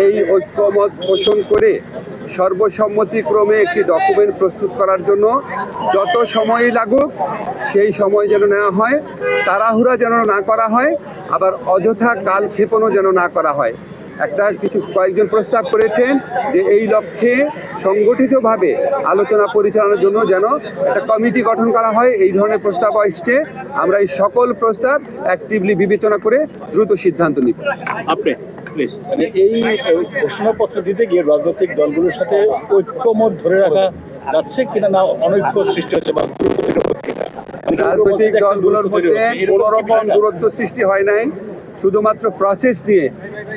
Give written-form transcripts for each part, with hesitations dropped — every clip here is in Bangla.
এই ঐক্যমত পোষণ করে সর্বসম্মতিক্রমে একটি ডকুমেন্ট প্রস্তুত করার জন্য যত সময়ই লাগুক সেই সময় যেন নেওয়া হয়, তাড়াহুড়া যেন না করা হয়, আবার অযথা কালক্ষেপণও যেন না করা হয়। কয়েকজন প্রস্তাব করেছেন যে এই লক্ষ্যে সংগঠিতভাবে আলোচনা পরিচালনার জন্য যেন একটা কমিটি গঠন করা হয়। এই ধরনের প্রস্তাব আসছে। আমরা এই সকল প্রস্তাব অ্যাক্টিভলি বিবেচনা করে দ্রুত সিদ্ধান্ত নিব। আপনি মানে এই ঘোষণাপত্র দিতে গিয়ে রাজনৈতিক দলগুলোর সাথে ঐক্যমত ধরে রাখা যাচ্ছে কিনা, না অনৈক্য সৃষ্টি হচ্ছে বা রাজনৈতিক দলগুলোর মধ্যে কোনো রকম দূরত্ব সৃষ্টি হয় নাই। শুধুমাত্র প্রসেস নিয়ে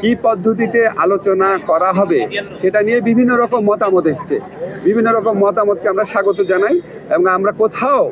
কি পদ্ধতিতে আলোচনা করা হবে সেটা নিয়ে বিভিন্ন রকম মতামত এসছে। বিভিন্ন রকম মতামতকে আমরা স্বাগত জানাই এবং আমরা কোথাও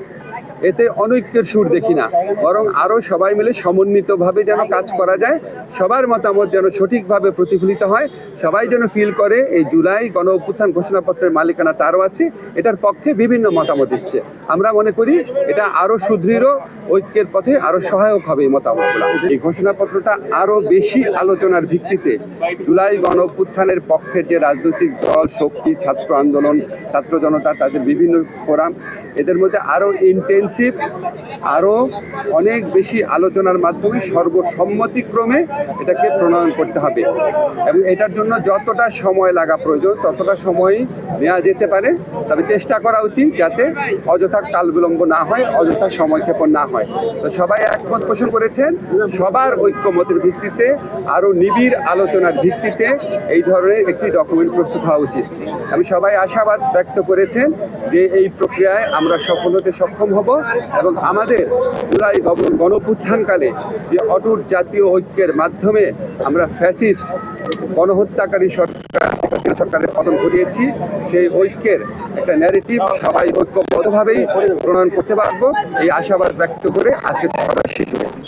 এতে অনৈক্যের সুর দেখি না, বরং আরও সবাই মিলে সমন্বিতভাবে যেন কাজ করা যায়, সবার মতামত যেন সঠিকভাবে প্রতিফলিত হয়, সবাই যেন ফিল করে এই জুলাই গণ অভ্যুত্থান ঘোষণাপত্রের মালিকানা তারও আছে, এটার পক্ষে বিভিন্ন মতামত এসছে। আমরা মনে করি এটা আরও সুদৃঢ় ঐক্যের পথে আরও সহায়ক হবে এই মতামতগুলো। এই ঘোষণাপত্রটা আরও বেশি আলোচনার ভিত্তিতে জুলাই গণ অভ্যুত্থানের পক্ষের যে রাজনৈতিক দল, শক্তি, ছাত্র আন্দোলন, ছাত্র জনতা, তাদের বিভিন্ন ফোরাম, এদের মধ্যে আরও ইন্টেন্সিভ, আরও অনেক বেশি আলোচনার মাধ্যমে সর্বসম্মতিক্রমে এটাকে প্রণয়ন করতে হবে এবং এটার জন্য যতটা সময় লাগা প্রয়োজন ততটা সময় নেওয়া যেতে পারে। তবে চেষ্টা করা উচিত যাতে অযথা কাল বিলম্ব না হয়, অযথা সময়ক্ষেপণ না হয়। তো সবাই একমত পোষণ করেছেন সবার ঐক্যমতের ভিত্তিতে, আরও নিবিড় আলোচনার ভিত্তিতে এই ধরনের একটি ডকুমেন্ট প্রস্তুত হওয়া উচিত। আমি সবাই আশাবাদ ব্যক্ত করেছেন যে এই প্রক্রিয়ায় আমরা সফল হতে সক্ষম হব এবং আমাদের জুলাই গণঅভ্যুত্থানকালে যে অটুট জাতীয় ঐক্যের মাধ্যমে আমরা ফ্যাসিস্ট গণহত্যাকারী সরকারের পতন ঘটিয়েছি, সেই ঐক্যের একটা ন্যারেটিভ সবাই ঐক্যবদ্ধভাবেই প্রণয়ন করতে পারবো, এই আশাবাদ ব্যক্ত করে আজকে সভা শেষ হয়েছে।